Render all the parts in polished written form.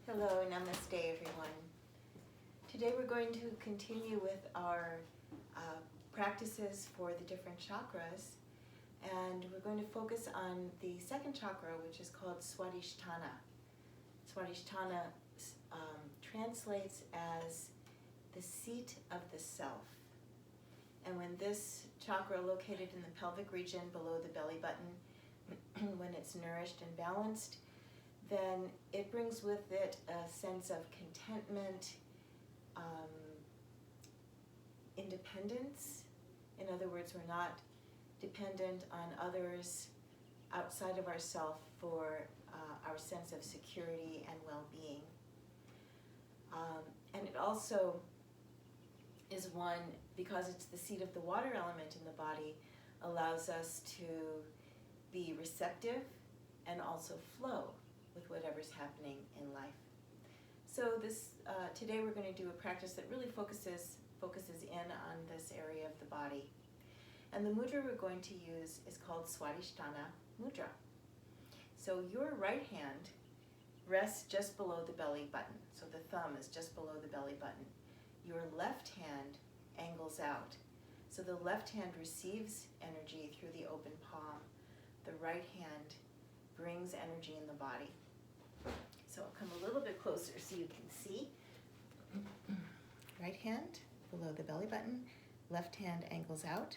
Hello, namaste everyone. Today we're going to continue with our practices for the different chakras, and we're going to focus on the second chakra, which is called Swadhisthana. Swadhisthana translates as the seat of the self. And when this chakra, located in the pelvic region below the belly button, when it's nourished and balanced, then it brings with it a sense of contentment, independence. In other words, we're not dependent on others outside of ourselves for our sense of security and well-being. And it also is one, because it's the seat of the water element in the body, allows us to be receptive and also flow with whatever's happening in life. So today we're going to do a practice that really focuses in on this area of the body. And the mudra we're going to use is called Swadhisthana mudra. So your right hand rests just below the belly button. So the thumb is just below the belly button. Your left hand angles out. So the left hand receives energy through the open palm. The right hand brings energy in the body. So I'll come a little bit closer so you can see. Right hand below the belly button, left hand angles out,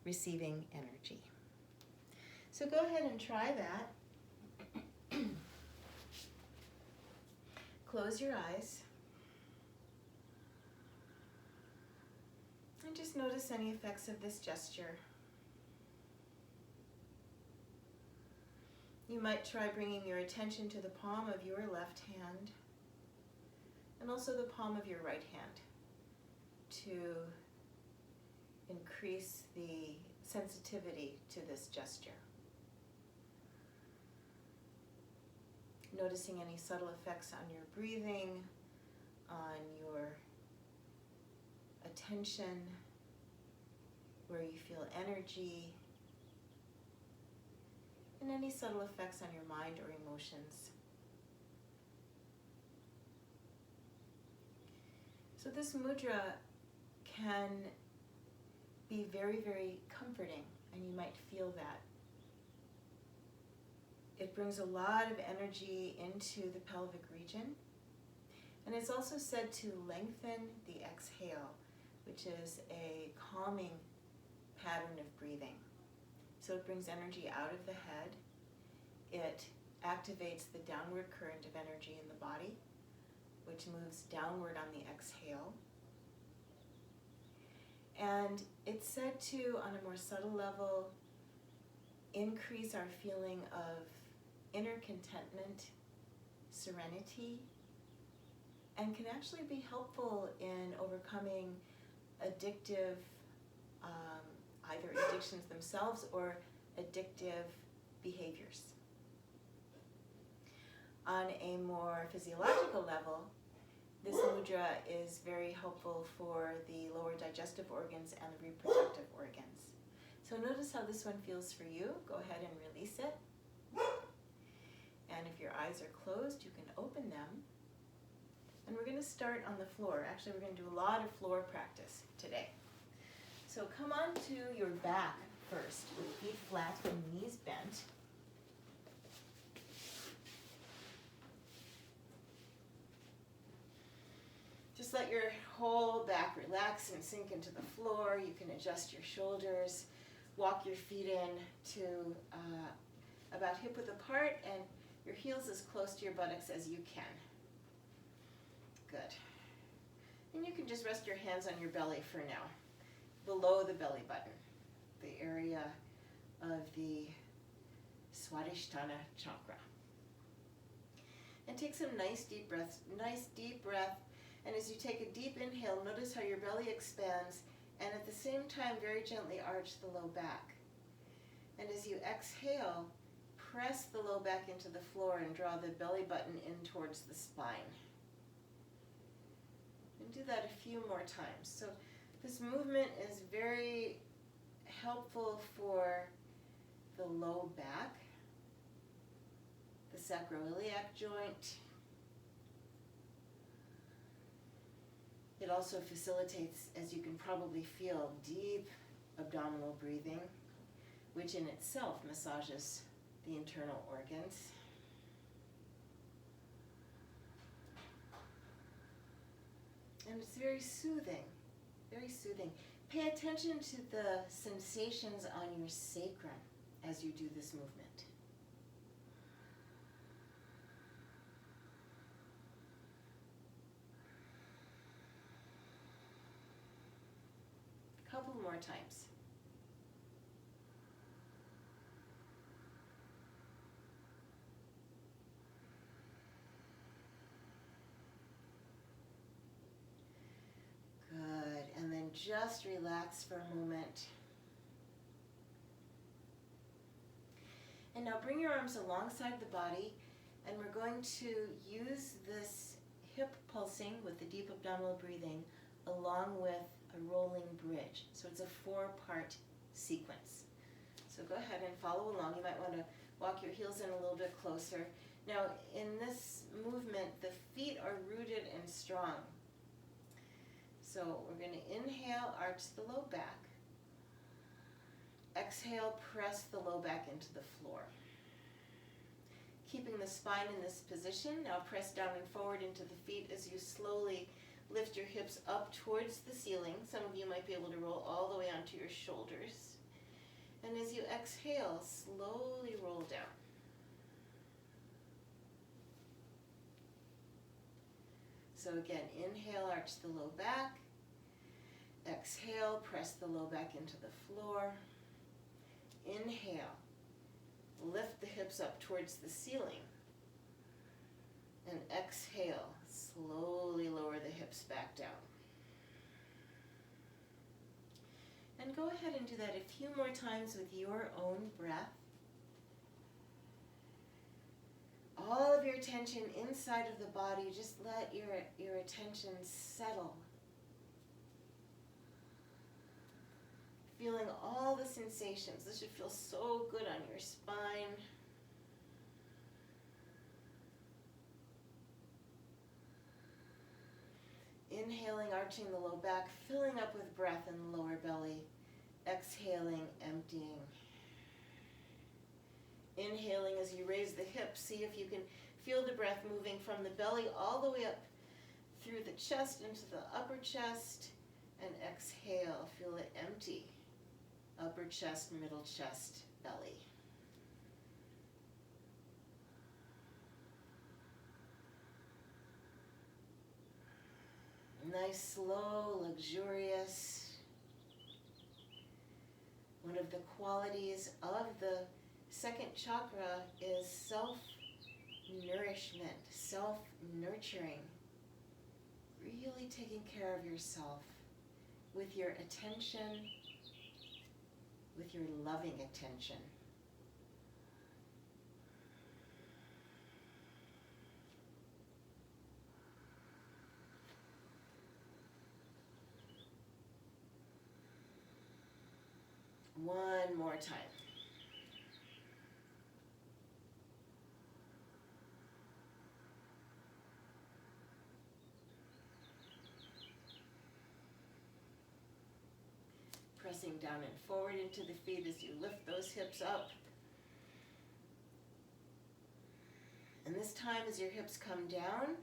receiving energy. So go ahead and try that. Close your eyes. And just notice any effects of this gesture. You might try bringing your attention to the palm of your left hand and also the palm of your right hand to increase the sensitivity to this gesture. Noticing any subtle effects on your breathing, on your attention, where you feel energy, and any subtle effects on your mind or emotions. So this mudra can be very, very comforting, and you might feel that. It brings a lot of energy into the pelvic region, and it's also said to lengthen the exhale, which is a calming pattern of breathing. So it brings energy out of the head. It activates the downward current of energy in the body, which moves downward on the exhale. And it's said to, on a more subtle level, increase our feeling of inner contentment, serenity, and can actually be helpful in overcoming addictive either addictions themselves or addictive behaviors. On a more physiological level, this mudra is very helpful for the lower digestive organs and the reproductive organs. So notice how this one feels for you. Go ahead and release it. And if your eyes are closed, you can open them. And we're going to start on the floor. Actually, we're going to do a lot of floor practice today. So come on to your back first, with feet flat and knees bent. Just let your whole back relax and sink into the floor. You can adjust your shoulders, walk your feet in to about hip width apart, and your heels as close to your buttocks as you can. Good. And you can just rest your hands on your belly for now, below the belly button, the area of the Swadhisthana chakra. And take some nice deep breaths, and as you take a deep inhale, notice how your belly expands, and at the same time, very gently arch the low back. And as you exhale, press the low back into the floor and draw the belly button in towards the spine. And do that a few more times. So this movement is very helpful for the low back, the sacroiliac joint. It also facilitates, as you can probably feel, deep abdominal breathing, which in itself massages the internal organs. And it's very soothing, very soothing. Pay attention to the sensations on your sacrum as you do this movement. A couple more times. Good, and then just relax for a moment. And now bring your arms alongside the body, and we're going to use this hip pulsing with the deep abdominal breathing along with a rolling bridge. So it's a 4-part sequence. So go ahead and follow along. You might want to walk your heels in a little bit closer. Now in this movement, the feet are rooted and strong. So we're going to inhale, arch the low back. Exhale, press the low back into the floor. Keeping the spine in this position, now press down and forward into the feet as you slowly lift your hips up towards the ceiling. Some of you might be able to roll all the way onto your shoulders. And as you exhale, slowly roll down. So again, inhale, arch the low back. Exhale, press the low back into the floor. Inhale, lift the hips up towards the ceiling. And exhale, slowly lower the hips back down. And go ahead and do that a few more times with your own breath. All of your attention inside of the body, just let your attention settle. Feeling all the sensations. This should feel so good on your spine. Inhaling, arching the low back, filling up with breath in the lower belly. Exhaling, emptying. Inhaling as you raise the hips. See if you can feel the breath moving from the belly all the way up through the chest into the upper chest. And exhale, feel it empty. Upper chest, middle chest, belly. Nice, slow, luxurious. One of the qualities of the second chakra is self-nourishment, self-nurturing. Really taking care of yourself with your attention, with your loving attention. One more time. Pressing down and forward into the feet as you lift those hips up. And this time as your hips come down,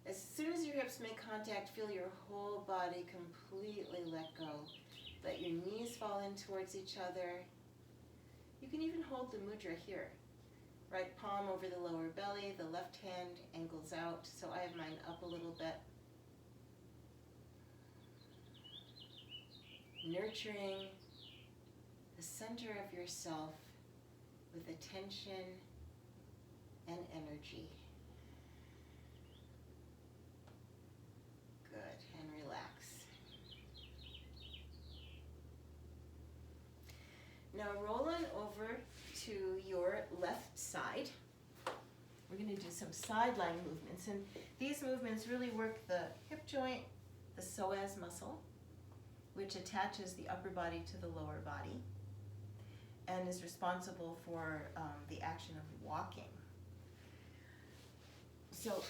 as soon as your hips make contact, feel your whole body completely let go. Let your knees fall in towards each other. You can even hold the mudra here. Right palm over the lower belly, the left hand angles out, so I have mine up a little bit. Nurturing the center of yourself with attention and energy. Good, and relax. Now roll on over to your left side. We're going to do some sideline movements, and these movements really work the hip joint, the psoas muscle, which attaches the upper body to the lower body and is responsible for the action of walking. So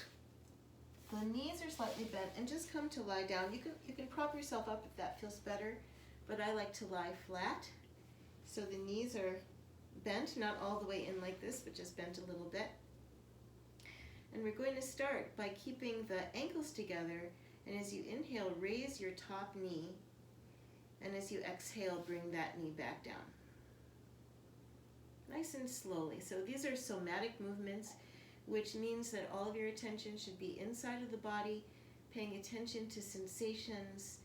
the knees are slightly bent, and just come to lie down. You can prop yourself up if that feels better, but I like to lie flat. So the knees are bent, not all the way in like this, but just bent a little bit. And we're going to start by keeping the ankles together, and as you inhale, raise your top knee, and as you exhale, bring that knee back down. Nice and slowly. So these are somatic movements, which means that all of your attention should be inside of the body, paying attention to sensations,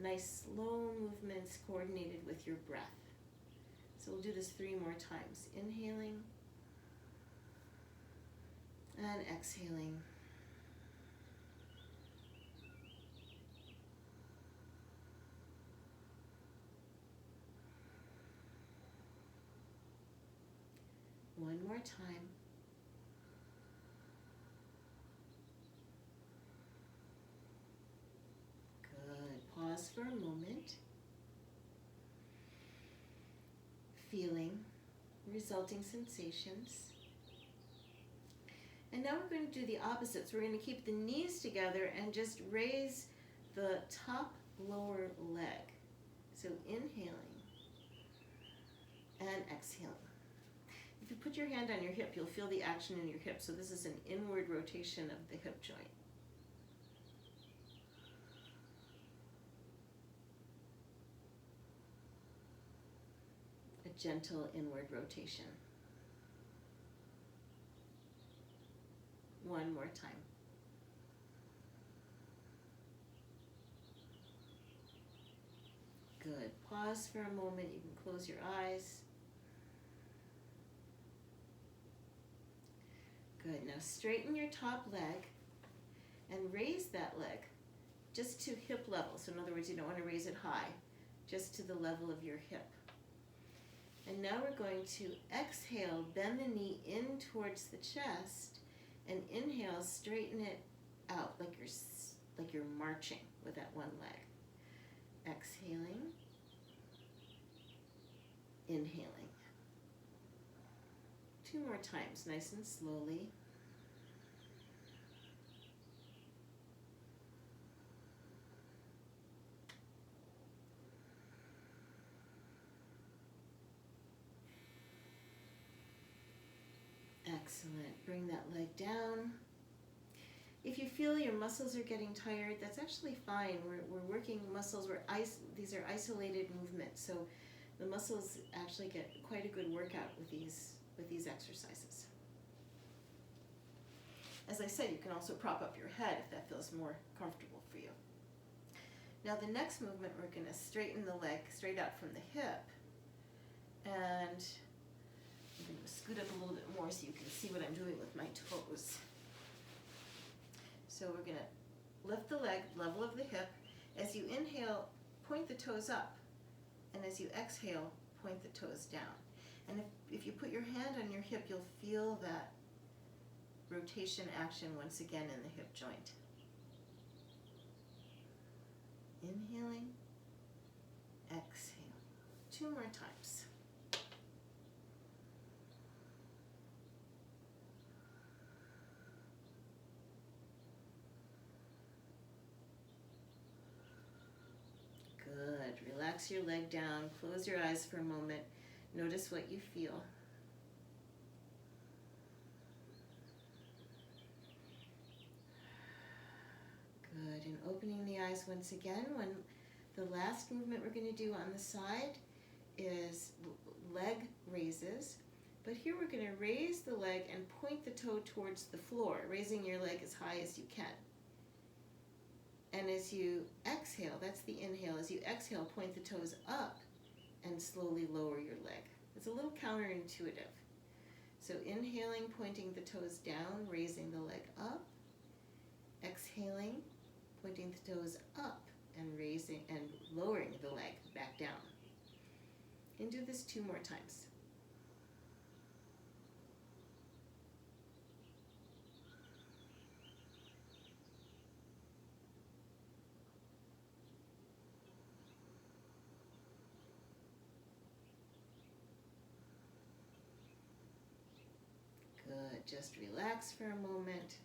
nice slow movements coordinated with your breath. So we'll do this 3 more times. Inhaling and exhaling. One more time. Good. Pause for a moment. Feeling resulting sensations. And now we're going to do the opposites. We're going to keep the knees together and just raise the top lower leg. So inhaling and exhaling. If you put your hand on your hip, you'll feel the action in your hip. So this is an inward rotation of the hip joint. A gentle inward rotation. One more time. Good. Pause for a moment. You can close your eyes. Good. Now straighten your top leg and raise that leg just to hip level. So in other words, you don't want to raise it high, just to the level of your hip. And now we're going to exhale, bend the knee in towards the chest, and inhale, straighten it out like you're marching with that one leg. Exhaling, inhaling. 2 more times, nice and slowly. Excellent. Bring that leg down. If you feel your muscles are getting tired, that's actually fine. We're working muscles. These are isolated movements, so the muscles actually get quite a good workout with these exercises. As I said, you can also prop up your head if that feels more comfortable for you. Now the next movement, we're going to straighten the leg straight out from the hip, and I'm going to scoot up a little bit more so you can see what I'm doing with my toes. So we're going to lift the leg level of the hip. As you inhale, point the toes up, and as you exhale, point the toes down. And if you put your hand on your hip, you'll feel that rotation action once again in the hip joint. Inhaling, exhaling. 2 more times. Good. Relax your leg down. Close your eyes for a moment. Notice what you feel. Good. And opening the eyes once again. When the last movement we're going to do on the side is leg raises. But here we're going to raise the leg and point the toe towards the floor, raising your leg as high as you can. And as you exhale, that's the inhale, as you exhale, point the toes up and slowly lower your leg. It's a little counterintuitive. So inhaling, pointing the toes down, raising the leg up. Exhaling, pointing the toes up and raising and lowering the leg back down. And do this 2 more times. Good. Just relax for a moment.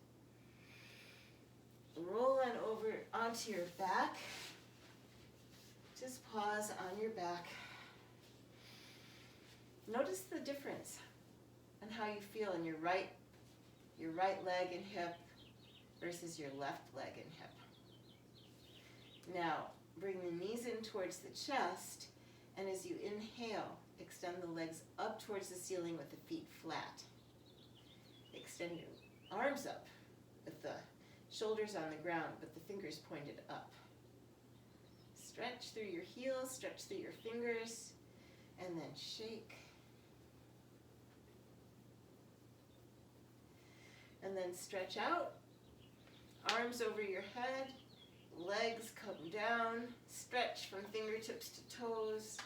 roll on over onto your back. Just pause on your back. Notice the difference in how you feel in your right leg and hip versus your left leg and hip. Now, bring the knees in towards the chest, and as you inhale, extend the legs up towards the ceiling with the feet flat. Extend your arms up with the shoulders on the ground, but the fingers pointed up. Stretch through your heels, stretch through your fingers, and then shake. And then stretch out, arms over your head, legs come down, stretch from fingertips to toes,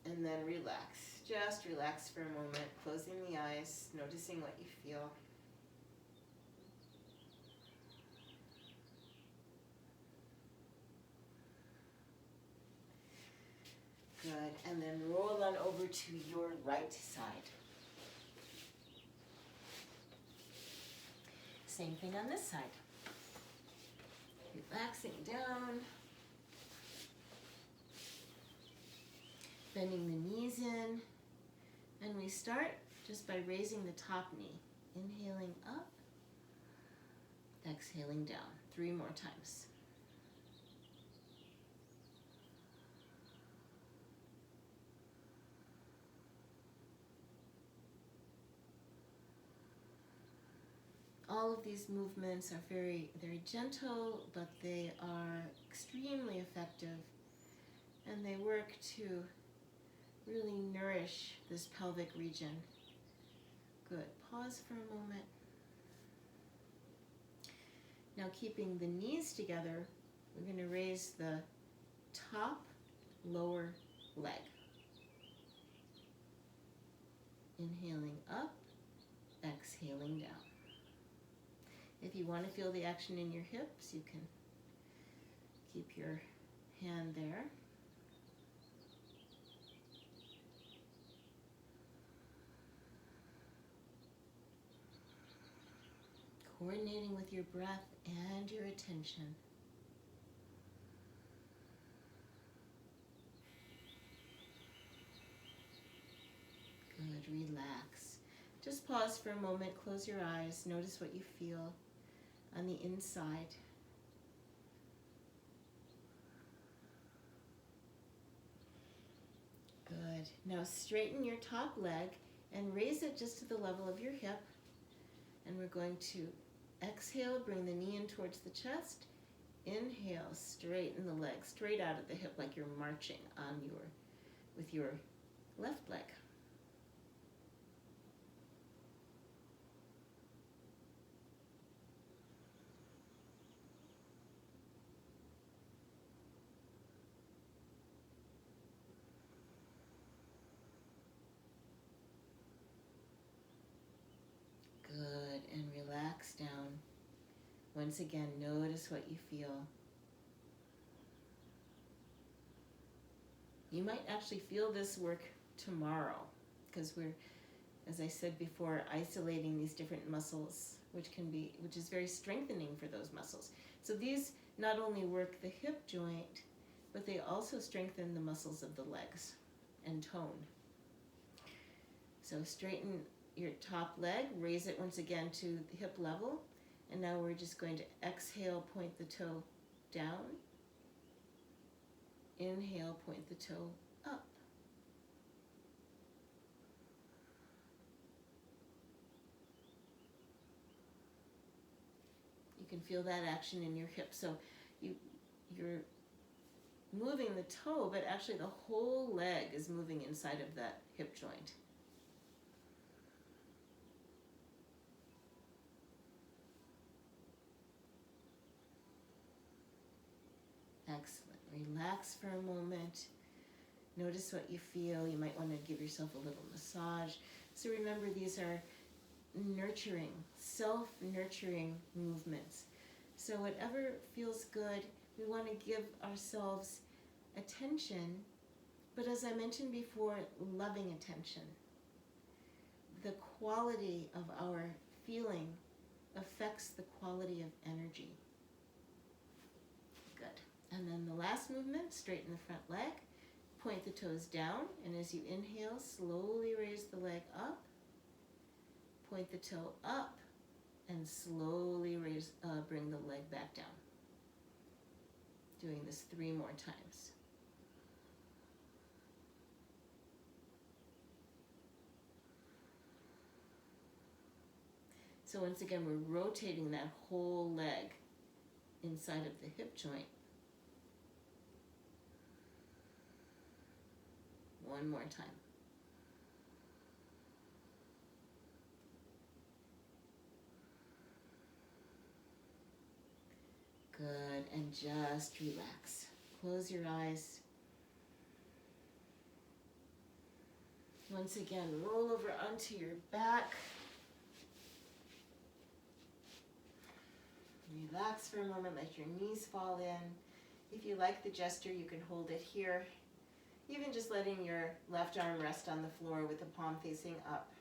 and then relax. Just relax for a moment, closing the eyes, noticing what you feel. Good, and then roll on over to your right side. Same thing on this side. Relaxing down. Bending the knees in. And we start just by raising the top knee. Inhaling up. Exhaling down. 3 more times. All of these movements are very gentle, but they are extremely effective, and they work to really nourish this pelvic region. Good. Pause for a moment. Now, keeping the knees together, we're going to raise the top lower leg. Inhaling up, exhaling down. If you want to feel the action in your hips, you can keep your hand there. Coordinating with your breath and your attention. Good, relax. Just pause for a moment, close your eyes, notice what you feel on the inside. Good. Now straighten your top leg and raise it just to the level of your hip. And we're going to exhale, bring the knee in towards the chest. Inhale, straighten the leg straight out of the hip like you're marching on with your left leg. Good, and relax down. Once again, notice what you feel. You might actually feel this work tomorrow, because we're, as I said before, isolating these different muscles, which is very strengthening for those muscles. So these not only work the hip joint, but they also strengthen the muscles of the legs and tone. So straighten your top leg, raise it once again to the hip level, and now we're just going to exhale, point the toe down. Inhale, point the toe up. You can feel that action in your hip. So you're moving the toe, but actually the whole leg is moving inside of that hip joint. Excellent. Relax for a moment. Notice what you feel. You might want to give yourself a little massage. So remember, these are nurturing, self-nurturing movements. So whatever feels good, we want to give ourselves attention, but as I mentioned before, loving attention. The quality of our feeling affects the quality of energy. Good. And then the last movement, straighten the front leg. Point the toes down, and as you inhale, slowly raise the leg up. Point the toe up, and slowly bring the leg back down. Doing this 3 more times. So once again, we're rotating that whole leg inside of the hip joint. 1 more time. Good, and just relax. Close your eyes. Once again, roll over onto your back. Relax for a moment, let your knees fall in. If you like the gesture, you can hold it here. Even just letting your left arm rest on the floor with the palm facing up.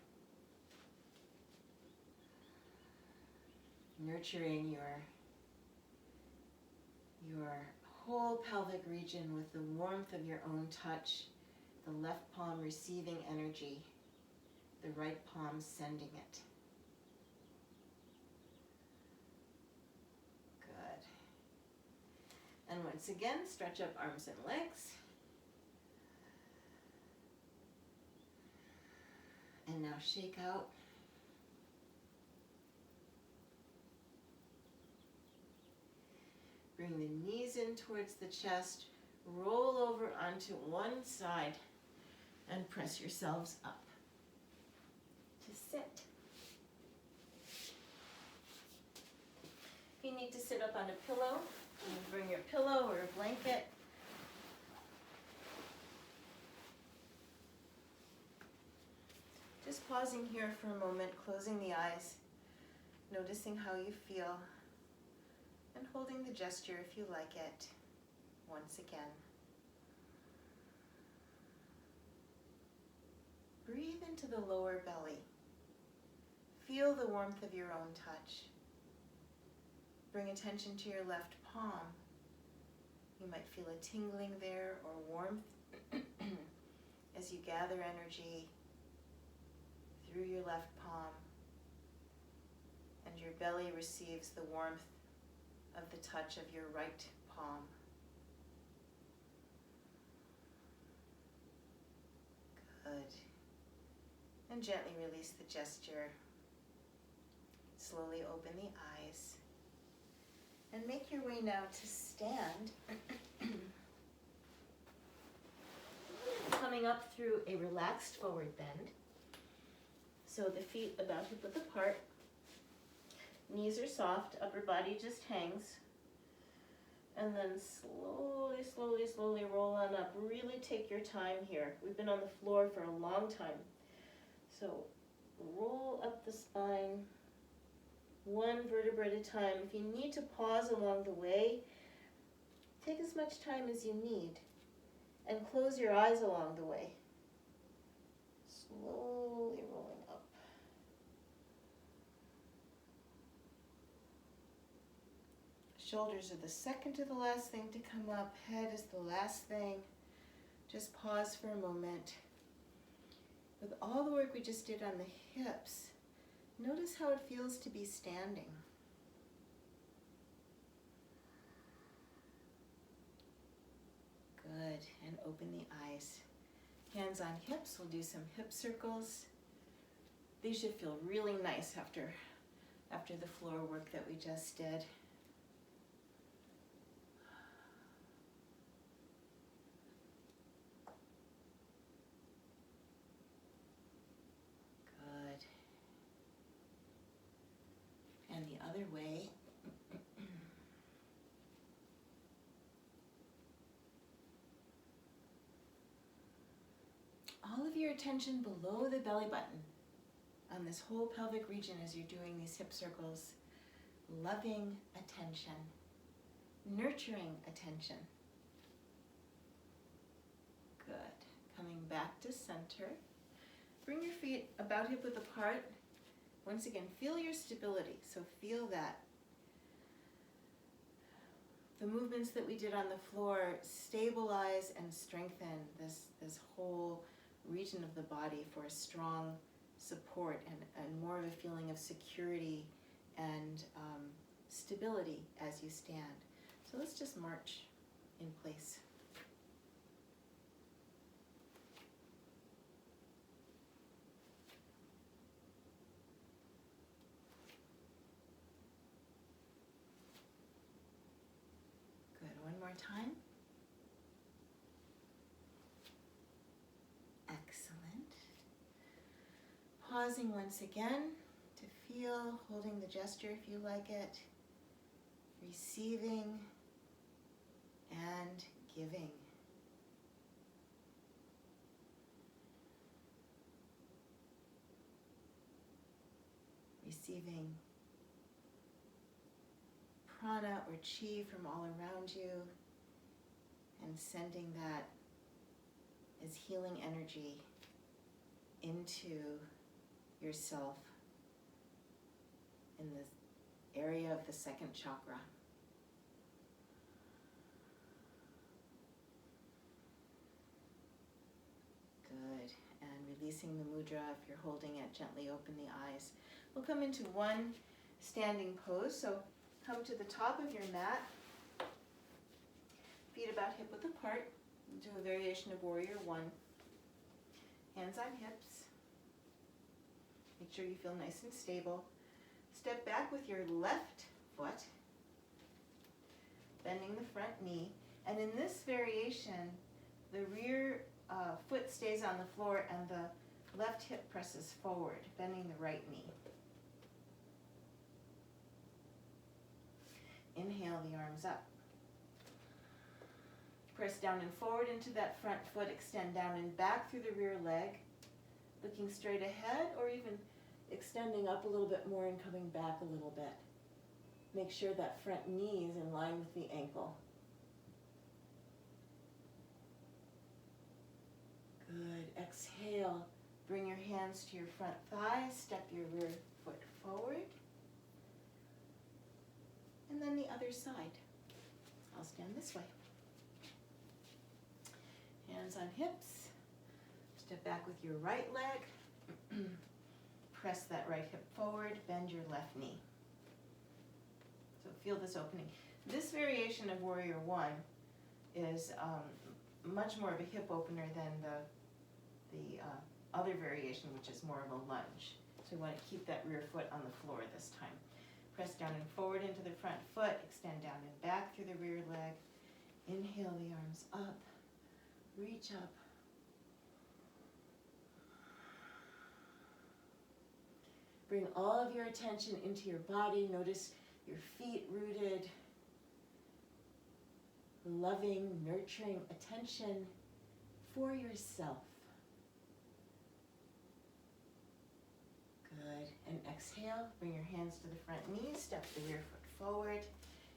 Nurturing your whole pelvic region with the warmth of your own touch, the left palm receiving energy, the right palm sending it. Good. And once again, stretch up arms and legs. And now shake out. Bring the knees in towards the chest. Roll over onto one side and press yourselves up to sit. If you need to sit up on a pillow, you can bring your pillow or a blanket. Just pausing here for a moment, closing the eyes, noticing how you feel, and holding the gesture if you like it, once again. Breathe into the lower belly. Feel the warmth of your own touch. Bring attention to your left palm. You might feel a tingling there or warmth as you gather energy through your left palm, and your belly receives the warmth of the touch of your right palm. Good. And gently release the gesture. Slowly open the eyes. And make your way now to stand. Coming up through a relaxed forward bend. So the feet about hip width apart. Knees are soft, upper body just hangs. And then slowly, slowly, slowly roll on up. Really take your time here. We've been on the floor for a long time. So roll up the spine, one vertebra at a time. If you need to pause along the way, take as much time as you need. And close your eyes along the way. Slowly rolling up. Shoulders are the second to the last thing to come up. Head is the last thing. Just pause for a moment. With all the work we just did on the hips, notice how it feels to be standing. Good. And open the eyes. Hands on hips. We'll do some hip circles. These should feel really nice after the floor work that we just did. And the other way. All of your attention below the belly button on this whole pelvic region as you're doing these hip circles. Loving attention, nurturing attention. Good. Coming back to center. Bring your feet about hip width apart. Once again, feel your stability. So feel that. The movements that we did on the floor stabilize and strengthen this whole region of the body for a strong support and more of a feeling of security and stability as you stand. So let's just march in place. Good, one more time. Excellent. Pausing once again to feel, holding the gesture if you like it, receiving and giving. Receiving prana or chi from all around you and sending that as healing energy into yourself in the area of the second chakra. Good. And releasing the mudra. If you're holding it, gently open the eyes. We'll come into one standing pose. So come to the top of your mat. Feet about hip width apart. Do a variation of warrior one. Hands on hips. Make sure you feel nice and stable. Step back with your left foot, bending the front knee. And in this variation, the rear foot stays on the floor and the left hip presses forward, bending the right knee. Inhale the arms up. Press down and forward into that front foot, extend down and back through the rear leg, looking straight ahead or even extending up a little bit more and coming back a little bit. Make sure that front knee is in line with the ankle. Good. Exhale. Bring your hands to your front thighs. Step your rear foot forward. And then the other side. I'll stand this way. Hands on hips. Step back with your right leg. Press that right hip forward. Bend your left knee. So feel this opening. This variation of Warrior One is much more of a hip opener than the other variation, which is more of a lunge. So we want to keep that rear foot on the floor this time. Press down and forward into the front foot. Extend down and back through the rear leg. Inhale the arms up. Reach up. Bring all of your attention into your body. Notice your feet rooted. Loving, nurturing attention for yourself. Good. And exhale. Bring your hands to the front knees. Step the rear foot forward.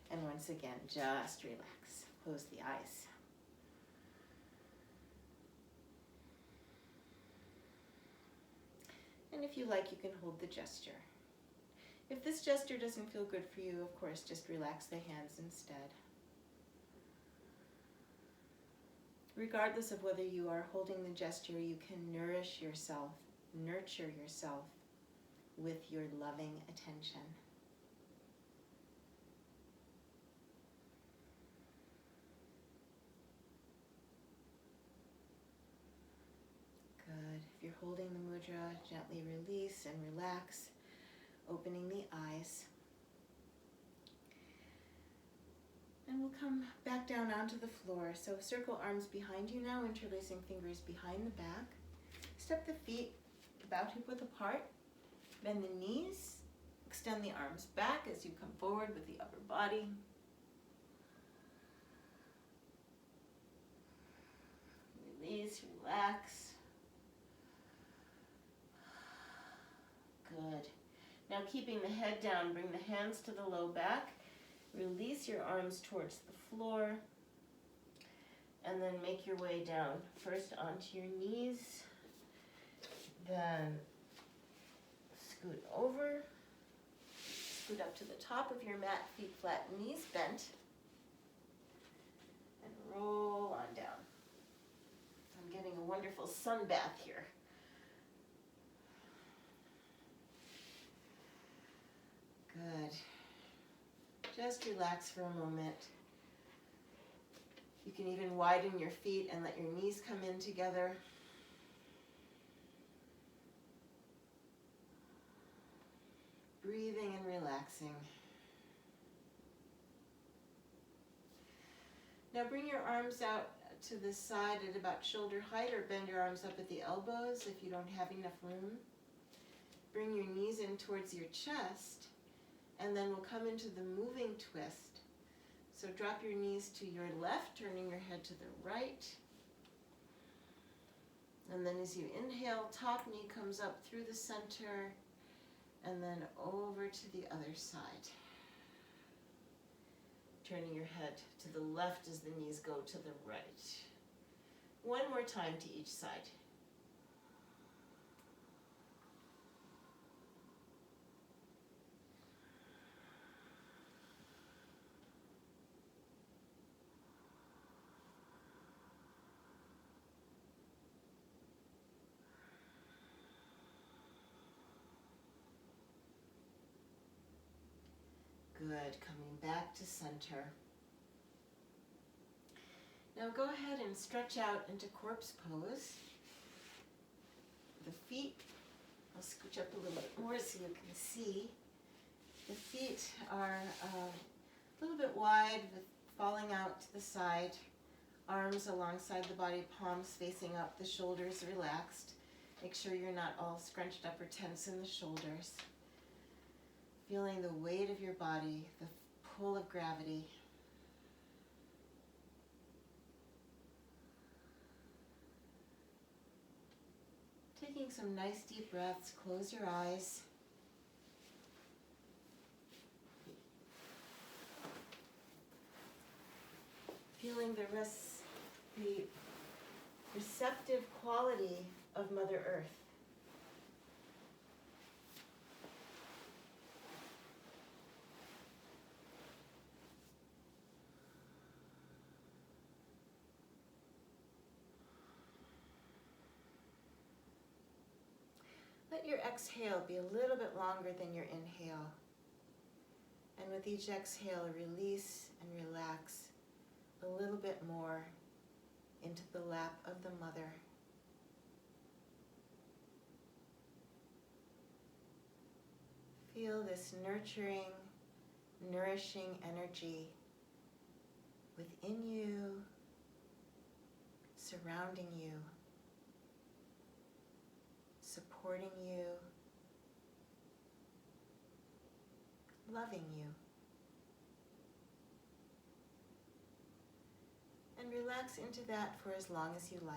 And once again, just relax. Close the eyes. And if you like, you can hold the gesture. If this gesture doesn't feel good for you, of course, just relax the hands instead. Regardless of whether you are holding the gesture, you can nourish yourself, nurture yourself with your loving attention. Good. If you're holding the mudra, gently release and relax, opening the eyes. And we'll come back down onto the floor. So circle arms behind you now, interlacing fingers behind the back. Step the feet about hip width apart. Bend the knees. Extend the arms back as you come forward with the upper body. Release, relax. Good. Now keeping the head down, bring the hands to the low back. Release your arms towards the floor. And then make your way down. First onto your knees. Then Scoot over. Scoot up to the top of your mat, feet flat, knees bent. And roll on down. I'm getting a wonderful sun bath here. Good. Just relax for a moment. You can even widen your feet and let your knees come in together. Breathing and relaxing. Now bring your arms out to the side at about shoulder height, or bend your arms up at the elbows if you don't have enough room. Bring your knees in towards your chest, and then we'll come into the moving twist. So drop your knees to your left, turning your head to the right. And then as you inhale, top knee comes up through the center, and then over to the other side. Turning your head to the left as the knees go to the right. One more time to each side. Good, coming back to center. Now go ahead and stretch out into corpse pose. The feet, I'll scooch up a little bit more so you can see. The feet are a little bit wide, with falling out to the side. Arms alongside the body, palms facing up, the shoulders relaxed. Make sure you're not all scrunched up or tense in the shoulders. Feeling the weight of your body, the pull of gravity. Taking some nice deep breaths, close your eyes. Feeling the receptive quality of Mother Earth. Let your exhale be a little bit longer than your inhale. And with each exhale, release and relax a little bit more into the lap of the mother. Feel this nurturing, nourishing energy within you, surrounding you, supporting you, loving you. And relax into that for as long as you like.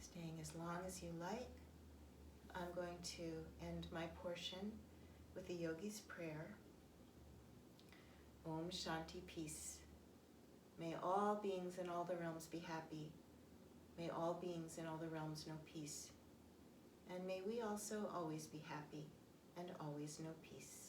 Staying as long as you like, I'm going to end my portion with the yogi's prayer. Om Shanti, peace. May all beings in all the realms be happy. May all beings in all the realms know peace. And may we also always be happy and always know peace.